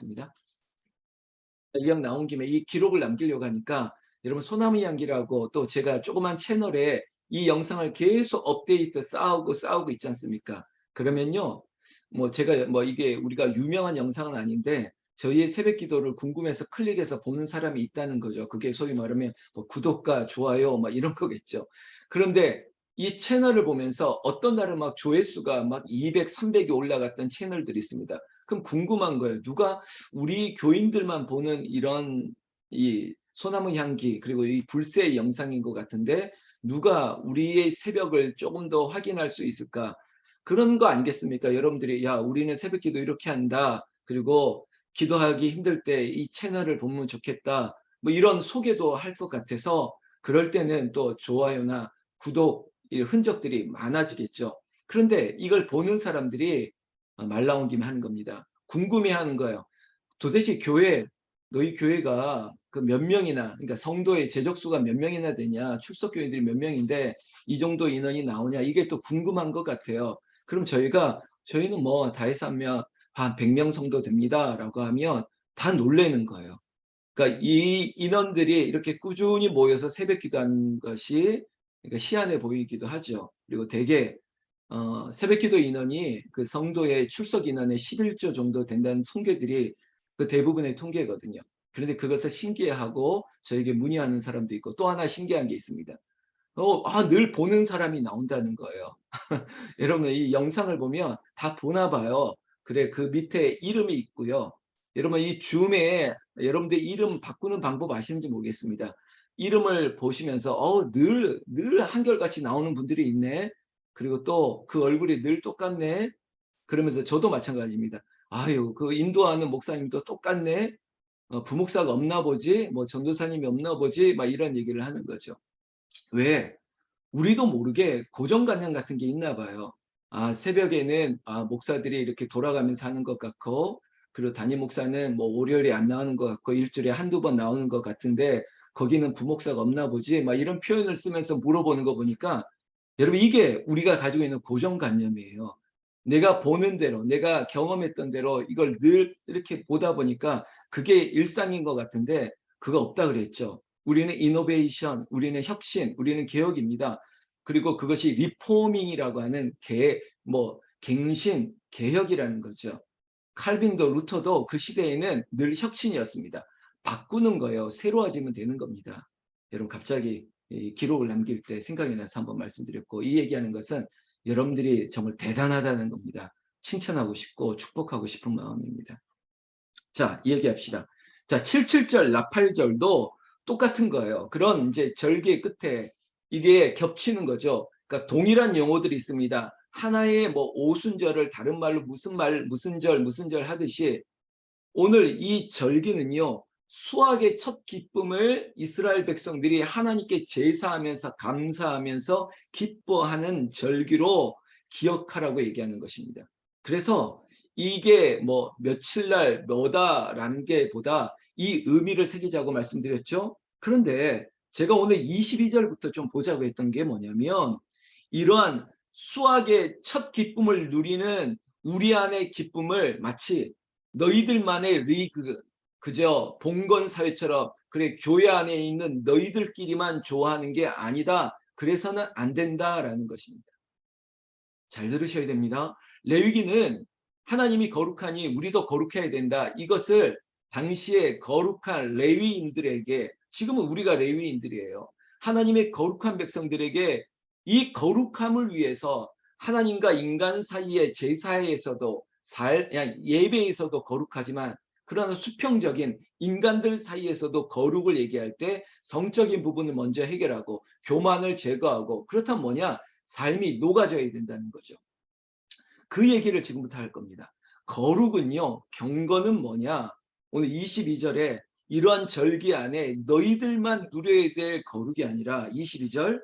있습니다. 이왕 나온 김에 이 기록을 남기려고 하니까 여러분 소나무 향기라고 또 제가 조그만 채널에 이 영상을 계속 업데이트 쌓고 있지 않습니까? 그러면요. 뭐 제가 뭐 이게 우리가 유명한 영상은 아닌데 저희의 새벽 기도를 궁금해서 클릭해서 보는 사람이 있다는 거죠. 그게 소위 말하면 뭐 구독과 좋아요 막 이런 거겠죠. 그런데 이 채널을 보면서 어떤 날은 막 조회수가 막 200, 300이 올라갔던 채널들이 있습니다. 그럼 궁금한 거예요. 누가 우리 교인들만 보는 이런 이 소나무 향기 그리고 이 불새 영상인 것 같은데 누가 우리의 새벽을 조금 더 확인할 수 있을까? 그런 거 아니겠습니까? 여러분들이 야 우리는 새벽 기도 이렇게 한다. 그리고 기도하기 힘들 때 이 채널을 보면 좋겠다. 뭐 이런 소개도 할 것 같아서 그럴 때는 또 좋아요나 구독 이 흔적들이 많아지겠죠. 그런데 이걸 보는 사람들이 말 나온 김에 하는 겁니다. 궁금해하는 거예요. 도대체 너희 교회가 그 몇 명이나, 그러니까 성도의 재적수가 몇 명이나 되냐, 출석 교인들이 몇 명인데 이 정도 인원이 나오냐, 이게 또 궁금한 것 같아요. 그럼 저희는 뭐 다 해서 하면 한 100명 정도 됩니다라고 하면 다 놀라는 거예요. 그러니까 이 인원들이 이렇게 꾸준히 모여서 새벽 기도하는 것이 그러니까 희한해 보이기도 하죠. 그리고 대개 새벽 기도 인원이 그 성도의 출석 인원의 11조 정도 된다는 통계들이 그 대부분의 통계거든요. 그런데 그것을 신기해하고 저에게 문의하는 사람도 있고 또 하나 신기한 게 있습니다. 늘 보는 사람이 나온다는 거예요. 여러분 이 영상을 보면 다 보나 봐요. 그래 그 밑에 이름이 있고요. 여러분 이 줌에 여러분들 이름 바꾸는 방법 아시는지 모르겠습니다. 이름을 보시면서 늘 한결같이 나오는 분들이 있네. 그리고 또 그 얼굴이 늘 똑같네. 그러면서 저도 마찬가지입니다. 아유 그 인도하는 목사님도 똑같네. 부목사가 없나 보지. 뭐 전도사님이 없나 보지. 막 이런 얘기를 하는 거죠. 왜? 우리도 모르게 고정관념 같은 게 있나 봐요. 새벽에는 목사들이 이렇게 돌아가면서 하는 것 같고, 그리고 담임 목사는 뭐 월요일에 안 나오는 것 같고, 일주일에 한두 번 나오는 것 같은데, 거기는 부목사가 없나 보지? 막 이런 표현을 쓰면서 물어보는 거 보니까, 여러분, 이게 우리가 가지고 있는 고정관념이에요. 내가 보는 대로, 내가 경험했던 대로 이걸 늘 이렇게 보다 보니까 그게 일상인 것 같은데, 그거 없다 그랬죠. 우리는 이노베이션, 우리는 혁신, 우리는 개혁입니다. 그리고 그것이 리포밍이라고 하는 갱신, 개혁이라는 거죠. 칼빈도 루터도 그 시대에는 늘 혁신이었습니다. 바꾸는 거예요. 새로워지면 되는 겁니다. 여러분 갑자기 이 기록을 남길 때 생각이 나서 한번 말씀드렸고 이 얘기하는 것은 여러분들이 정말 대단하다는 겁니다. 칭찬하고 싶고 축복하고 싶은 마음입니다. 자, 얘기합시다. 자, 77절, 나팔절도 똑같은 거예요. 그런 이제 절개 끝에 이게 겹치는 거죠. 그러니까 동일한 용어들이 있습니다. 하나의 뭐 오순절을 다른 말로 무슨 절 하듯이 오늘 이 절기는요. 수확의 첫 기쁨을 이스라엘 백성들이 하나님께 제사하면서 감사하면서 기뻐하는 절기로 기억하라고 얘기하는 것입니다. 그래서 이게 뭐 며칠 날 뭐다라는 게 보다 이 의미를 새기자고 말씀드렸죠. 그런데 제가 오늘 22절부터 좀 보자고 했던 게 뭐냐면 이러한 수확의 첫 기쁨을 누리는 우리 안의 기쁨을 마치 너희들만의 리그 그저 봉건 사회처럼 그래 교회 안에 있는 너희들끼리만 좋아하는 게 아니다. 그래서는 안 된다라는 것입니다. 잘 들으셔야 됩니다. 레위기는 하나님이 거룩하니 우리도 거룩해야 된다. 이것을 당시에 거룩한 레위인들에게 지금은 우리가 레위인들이에요. 하나님의 거룩한 백성들에게 이 거룩함을 위해서 하나님과 인간 사이의 제사에서도 예배에서도 거룩하지만 그러나 수평적인 인간들 사이에서도 거룩을 얘기할 때 성적인 부분을 먼저 해결하고 교만을 제거하고 그렇다면 뭐냐? 삶이 녹아져야 된다는 거죠. 그 얘기를 지금부터 할 겁니다. 거룩은요. 경건은 뭐냐? 오늘 22절에 이러한 절기 안에 너희들만 누려야 될 거룩이 아니라 22절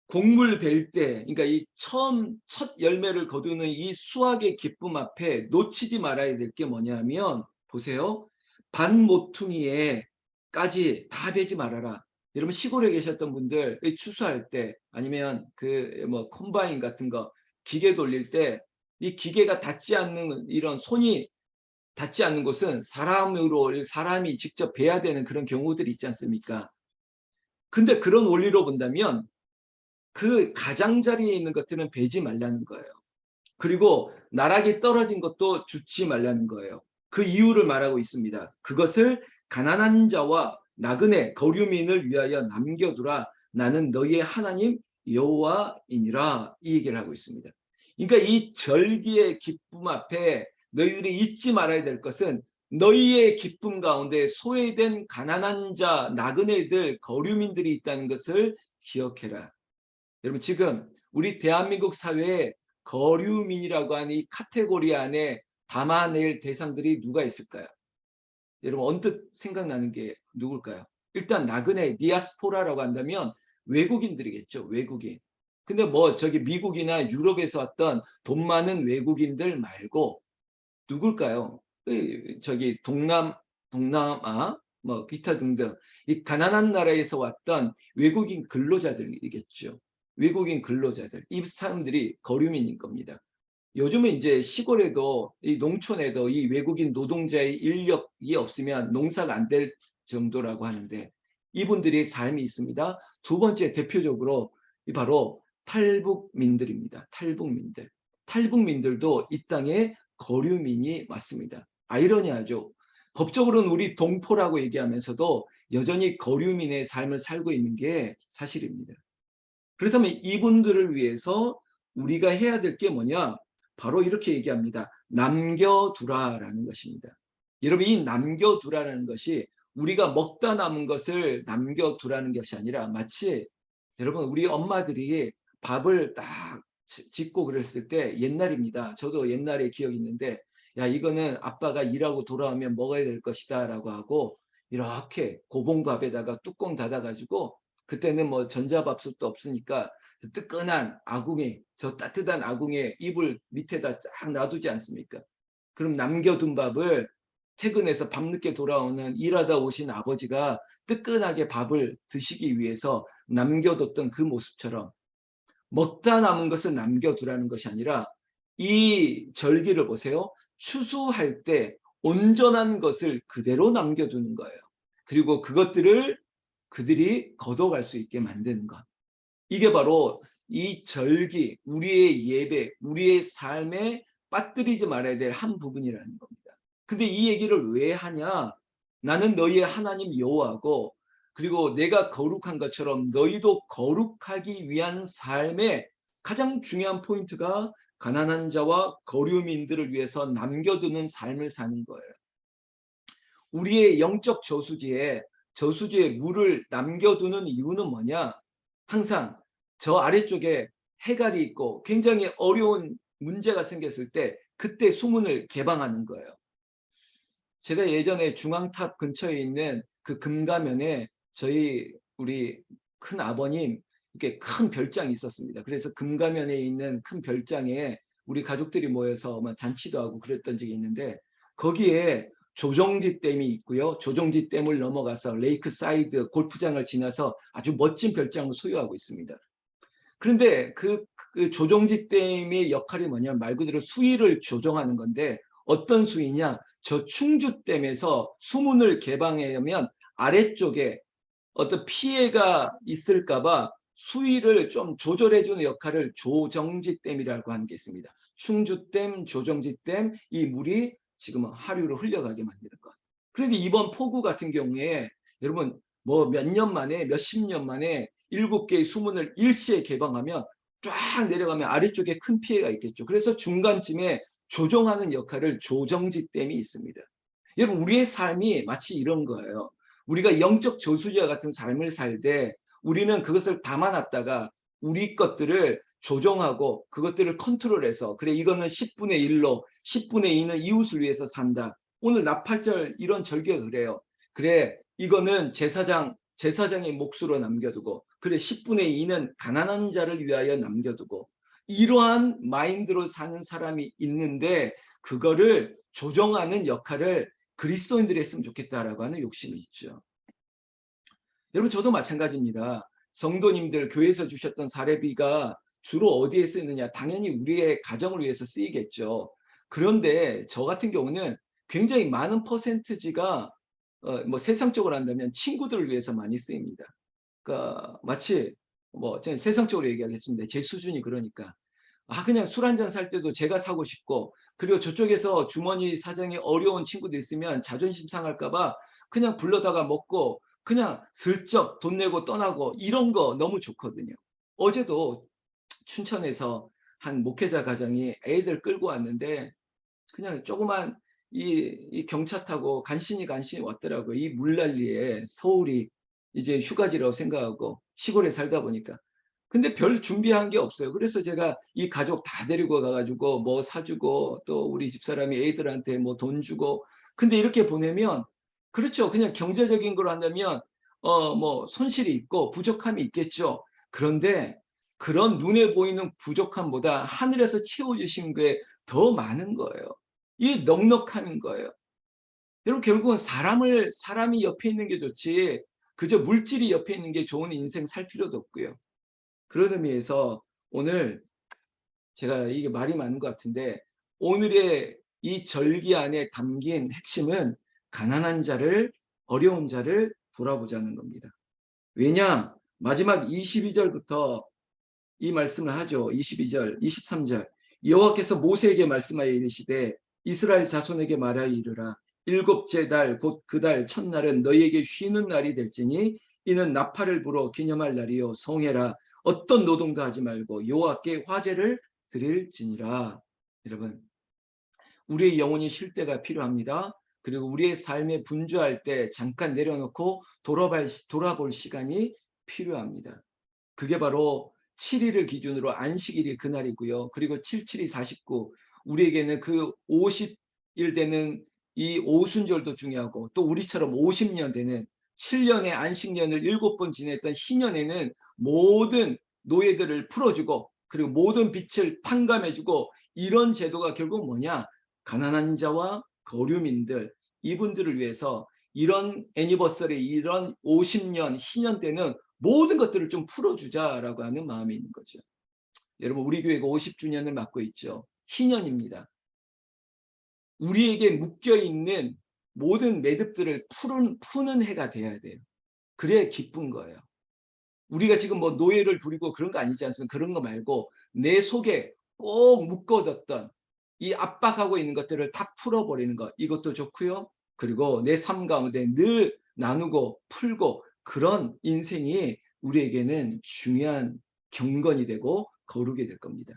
곡물 벨 때, 그러니까 이 처음 첫 열매를 거두는 이 수확의 기쁨 앞에 놓치지 말아야 될 게 뭐냐면 보세요. 반 모퉁이에까지 다 베지 말아라. 여러분 시골에 계셨던 분들 추수할 때 아니면 그 뭐 콤바인 같은 거 기계 돌릴 때 이 기계가 닿지 않는 이런 손이 닿지 않는 곳은 사람이 직접 베야 되는 그런 경우들이 있지 않습니까? 근데 그런 원리로 본다면 그 가장자리에 있는 것들은 베지 말라는 거예요. 그리고 나락이 떨어진 것도 줍지 말라는 거예요. 그 이유를 말하고 있습니다. 그것을 가난한 자와 나그네 거류민을 위하여 남겨두라. 나는 너희의 하나님 여호와이니라. 이 얘기를 하고 있습니다. 그러니까 이 절기의 기쁨 앞에 너희들이 잊지 말아야 될 것은 너희의 기쁨 가운데 소외된 가난한 자, 나그네들, 거류민들이 있다는 것을 기억해라. 여러분 지금 우리 대한민국 사회에 거류민이라고 하는 이 카테고리 안에 담아낼 대상들이 누가 있을까요? 여러분 언뜻 생각나는 게 누굴까요? 일단 나그네 디아스포라라고 한다면 외국인들이겠죠. 외국인. 근데 뭐 저기 미국이나 유럽에서 왔던 돈 많은 외국인들 말고 누굴까요? 저기 동남아 뭐 기타 등등 이 가난한 나라에서 왔던 외국인 근로자들이겠죠. 외국인 근로자들. 이 사람들이 거류민인 겁니다. 요즘은 이제 시골에도 이 농촌에도 이 외국인 노동자의 인력이 없으면 농사가 안 될 정도라고 하는데 이분들의 삶이 있습니다. 두 번째 대표적으로 바로 탈북민들입니다. 탈북민들. 탈북민들도 이 땅에 거류민이 맞습니다. 아이러니하죠. 법적으로는 우리 동포라고 얘기하면서도 여전히 거류민의 삶을 살고 있는 게 사실입니다. 그렇다면 이분들을 위해서 우리가 해야 될 게 뭐냐? 바로 이렇게 얘기합니다. 남겨두라라는 것입니다. 여러분 이 남겨두라는 것이 우리가 먹다 남은 것을 남겨두라는 것이 아니라 마치 여러분 우리 엄마들이 밥을 딱 짓고 그랬을 때 옛날입니다. 저도 옛날에 기억이 있는데 야 이거는 아빠가 일하고 돌아오면 먹어야 될 것이다 라고 하고 이렇게 고봉밥에다가 뚜껑 닫아가지고 그때는 뭐 전자밥솥도 없으니까 뜨끈한 아궁이, 저 따뜻한 아궁이에 이불 밑에다 쫙 놔두지 않습니까? 그럼 남겨둔 밥을 퇴근해서 밤늦게 돌아오는 일하다 오신 아버지가 뜨끈하게 밥을 드시기 위해서 남겨뒀던 그 모습처럼 먹다 남은 것을 남겨두라는 것이 아니라 이 절기를 보세요. 추수할 때 온전한 것을 그대로 남겨두는 거예요. 그리고 그것들을 그들이 걷어갈 수 있게 만드는 것. 이게 바로 이 절기, 우리의 예배, 우리의 삶에 빠뜨리지 말아야 될 한 부분이라는 겁니다. 근데 이 얘기를 왜 하냐? 나는 너희의 하나님 여호와고 그리고 내가 거룩한 것처럼 너희도 거룩하기 위한 삶의 가장 중요한 포인트가 가난한 자와 거류민들을 위해서 남겨두는 삶을 사는 거예요. 우리의 영적 저수지에 물을 남겨두는 이유는 뭐냐? 항상 저 아래쪽에 해갈이 있고 굉장히 어려운 문제가 생겼을 때 그때 수문을 개방하는 거예요. 제가 예전에 중앙탑 근처에 있는 그 금가면에 우리 큰 아버님 이렇게 큰 별장이 있었습니다. 그래서 금가면에 있는 큰 별장에 우리 가족들이 모여서 잔치도 하고 그랬던 적이 있는데 거기에 조정지 댐이 있고요. 조정지 댐을 넘어가서 레이크 사이드 골프장을 지나서 아주 멋진 별장을 소유하고 있습니다. 그런데 그 조정지 댐의 역할이 뭐냐면 말 그대로 수위를 조정하는 건데 어떤 수위냐? 저 충주댐에서 수문을 개방하면 아래쪽에 어떤 피해가 있을까봐 수위를 좀 조절해주는 역할을 조정지댐이라고 하는 게 있습니다. 충주댐, 조정지댐 이 물이 지금 하류로 흘러가게 만드는 것. 그런데 이번 폭우 같은 경우에 여러분 뭐 몇 년 만에 몇십 년 만에 7개의 수문을 일시에 개방하면 쫙 내려가면 아래쪽에 큰 피해가 있겠죠. 그래서 중간쯤에 조정하는 역할을 조정지댐이 있습니다. 여러분 우리의 삶이 마치 이런 거예요. 우리가 영적 저수지와 같은 삶을 살 때 우리는 그것을 담아놨다가 우리 것들을 조정하고 그것들을 컨트롤해서 그래 이거는 10분의 1로 10분의 2는 이웃을 위해서 산다. 오늘 나팔절 이런 절기가 그래요. 그래 이거는 제사장의 몫으로 남겨두고 그래 10분의 2는 가난한 자를 위하여 남겨두고 이러한 마인드로 사는 사람이 있는데 그거를 조정하는 역할을 그리스도인들이 했으면 좋겠다라고 하는 욕심이 있죠. 여러분 저도 마찬가지입니다. 성도님들 교회에서 주셨던 사례비가 주로 어디에 쓰느냐? 당연히 우리의 가정을 위해서 쓰이겠죠. 그런데 저 같은 경우는 굉장히 많은 퍼센티지가 뭐 세상적으로 한다면 친구들을 위해서 많이 쓰입니다. 그러니까 마치 뭐 저는 세상적으로 얘기하겠습니다. 제 수준이 그러니까. 그냥 술 한잔 살 때도 제가 사고 싶고, 그리고 저쪽에서 주머니 사정이 어려운 친구도 있으면 자존심 상할까 봐 그냥 불러다가 먹고 그냥 슬쩍 돈 내고 떠나고, 이런 거 너무 좋거든요. 어제도 춘천에서 한 목회자 가정이 애들 끌고 왔는데 그냥 조그만 이 경차 타고 간신히 왔더라고요. 이 물난리에 서울이 이제 휴가지라고 생각하고 시골에 살다 보니까. 근데 별 준비한 게 없어요. 그래서 제가 이 가족 다 데리고 가가지고 뭐 사주고, 또 우리 집사람이 애들한테 뭐 돈 주고. 근데 이렇게 보내면, 그렇죠. 그냥 경제적인 걸 한다면 뭐 손실이 있고 부족함이 있겠죠. 그런데 그런 눈에 보이는 부족함보다 하늘에서 채워주신 게 더 많은 거예요. 이 넉넉함인 거예요. 여러분, 결국은 사람이 옆에 있는 게 좋지, 그저 물질이 옆에 있는 게 좋은 인생 살 필요도 없고요. 그런 의미에서 오늘 제가 이게 말이 많은 것 같은데, 오늘의 이 절기 안에 담긴 핵심은 가난한 자를, 어려운 자를 돌아보자는 겁니다. 왜냐? 마지막 22절부터 이 말씀을 하죠. 22절, 23절. 여호와께서 모세에게 말씀하여 이르시되 이스라엘 자손에게 말하여 이르라. 일곱째 달 곧 그 달 첫날은 너희에게 쉬는 날이 될지니 이는 나팔을 불어 기념할 날이요 성회라. 어떤 노동도 하지 말고 여호와께 화제를 드릴지니라. 여러분, 우리의 영혼이 쉴 때가 필요합니다. 그리고 우리의 삶에 분주할 때 잠깐 내려놓고 돌아볼 시간이 필요합니다. 그게 바로 7일을 기준으로 안식일이 그날이고요. 그리고 7, 7이 49. 우리에게는 그 50일 되는 이 오순절도 중요하고, 또 우리처럼 50년 되는 7년의 안식년을 7번 지냈던 희년에는 모든 노예들을 풀어주고, 그리고 모든 빚을 탕감해주고, 이런 제도가 결국 뭐냐? 가난한 자와 거류민들, 이분들을 위해서 이런 애니버서리, 이런 50년 희년 때는 모든 것들을 좀 풀어주자라고 하는 마음이 있는 거죠. 여러분, 우리 교회가 50주년을 맞고 있죠. 희년입니다. 우리에게 묶여있는 모든 매듭들을 푸는 해가 돼야 돼요. 그래야 기쁜 거예요. 우리가 지금 뭐 노예를 부리고 그런 거 아니지 않습니까? 그런 거 말고 내 속에 꼭 묶어뒀던 이 압박하고 있는 것들을 다 풀어버리는 것, 이것도 좋고요. 그리고 내 삶 가운데 늘 나누고 풀고, 그런 인생이 우리에게는 중요한 경건이 되고 거룩이 될 겁니다.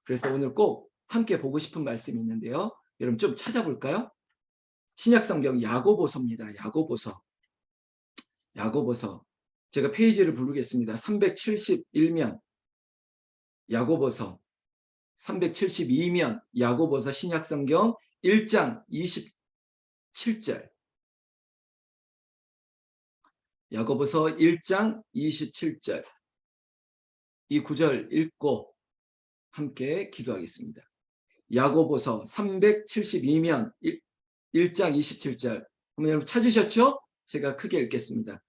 그래서 오늘 꼭 함께 보고 싶은 말씀이 있는데요. 여러분 좀 찾아볼까요? 신약성경 야고보서입니다. 야고보서. 제가 페이지를 부르겠습니다. 371면 야고보서, 372면 야고보서, 신약성경 1장 27절. 야고보서 1장 27절. 이 구절 읽고 함께 기도하겠습니다. 야고보서 372면 1장 27절. 여러분 찾으셨죠? 제가 크게 읽겠습니다.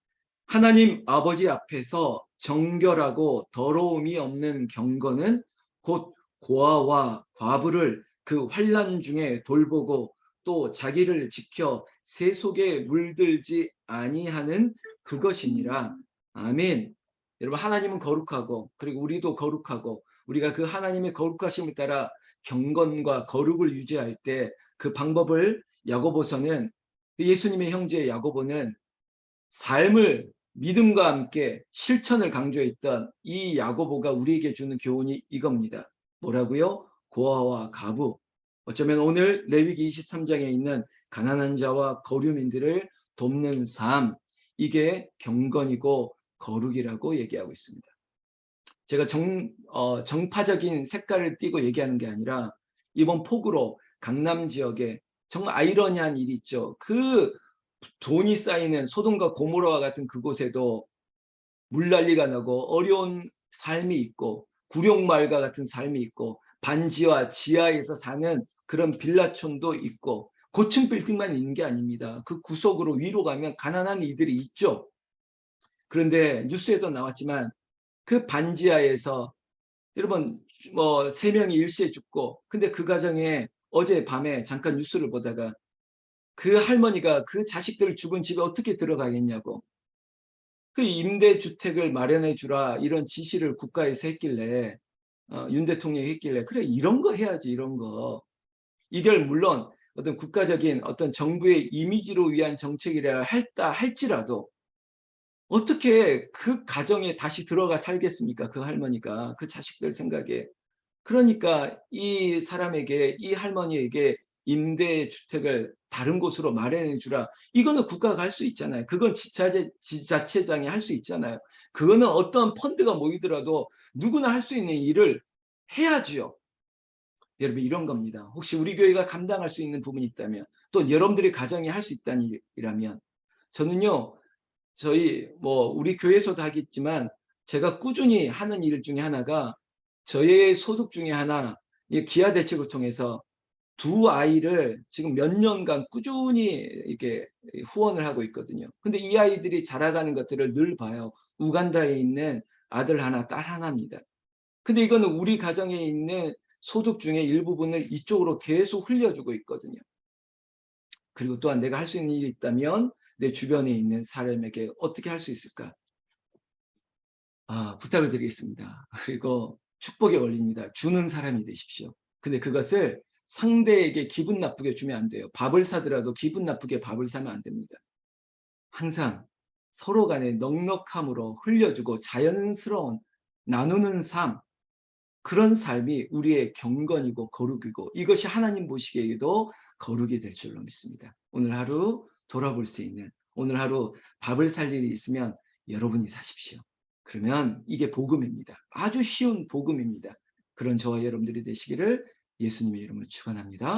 하나님 아버지 앞에서 정결하고 더러움이 없는 경건은 곧 고아와 과부를 그 환난 중에 돌보고, 또 자기를 지켜 새 속에 물들지 아니하는 그것이니라. 아멘. 여러분, 하나님은 거룩하고, 그리고 우리도 거룩하고, 우리가 그 하나님의 거룩하심을 따라 경건과 거룩을 유지할 때 그 방법을 야고보서는, 예수님의 형제 야고보는 삶을 믿음과 함께 실천을 강조했던 이 야고보가 우리에게 주는 교훈이 이겁니다. 뭐라고요? 고아와 과부. 어쩌면 오늘 레위기 23장에 있는 가난한 자와 거류민들을 돕는 삶, 이게 경건이고 거룩이라고 얘기하고 있습니다. 제가 정파적인 색깔을 띠고 얘기하는 게 아니라, 이번 폭우로 강남 지역에 정말 아이러니한 일이 있죠. 그 돈이 쌓이는 소돔과 고모라와 같은 그곳에도 물난리가 나고 어려운 삶이 있고, 구룡마을과 같은 삶이 있고, 반지하 지하에서 사는 그런 빌라촌도 있고, 고층 빌딩만 있는 게 아닙니다. 그 구석으로 위로 가면 가난한 이들이 있죠. 그런데 뉴스에도 나왔지만 그 반지하에서 여러분 뭐 3명이 일시에 죽고, 근데 그 가정에 어제 밤에 잠깐 뉴스를 보다가 그 할머니가 그 자식들 죽은 집에 어떻게 들어가겠냐고. 그 임대주택을 마련해 주라 이런 지시를 국가에서 했길래 윤 대통령이 했길래 '그래 이런 거 해야지 이런 거.' 이걸 물론 어떤 국가적인 어떤 정부의 이미지로 위한 정책이라 했다 할지라도 어떻게 그 가정에 다시 들어가 살겠습니까? 그 할머니가 그 자식들 생각에. 그러니까 이 사람에게 이 할머니에게 임대주택을 다른 곳으로 마련해 주라. 이거는 국가가 할 수 있잖아요. 그건 지자체장이 할 수 있잖아요. 그거는 어떤 펀드가 모이더라도 누구나 할 수 있는 일을 해야지요. 여러분 이런 겁니다. 혹시 우리 교회가 감당할 수 있는 부분이 있다면 또 여러분들의 가정이 할 수 있다는 일이라면 저는요. 저희 뭐 우리 교회에서도 하겠지만 제가 꾸준히 하는 일 중에 하나가 저의 소득 중에 하나 이 기아 대책을 통해서 두 아이를 지금 몇 년간 꾸준히 이렇게 후원을 하고 있거든요. 근데 이 아이들이 자라가는 것들을 늘 봐요. 우간다에 있는 아들 하나, 딸 하나입니다. 근데 이거는 우리 가정에 있는 소득 중에 일부분을 이쪽으로 계속 흘려주고 있거든요. 그리고 또한 내가 할 수 있는 일이 있다면 내 주변에 있는 사람에게 어떻게 할 수 있을까? 부탁을 드리겠습니다. 그리고 축복의 원리입니다. 주는 사람이 되십시오. 근데 그것을 상대에게 기분 나쁘게 주면 안 돼요. 밥을 사더라도 기분 나쁘게 밥을 사면 안 됩니다. 항상 서로 간에 넉넉함으로 흘려주고 자연스러운 나누는 삶, 그런 삶이 우리의 경건이고 거룩이고 이것이 하나님 보시기에도 거룩이 될 줄로 믿습니다. 오늘 하루 돌아볼 수 있는, 오늘 하루 밥을 살 일이 있으면 여러분이 사십시오. 그러면 이게 복음입니다. 아주 쉬운 복음입니다. 그런 저와 여러분들이 되시기를 예수님의 이름으로 축원합니다.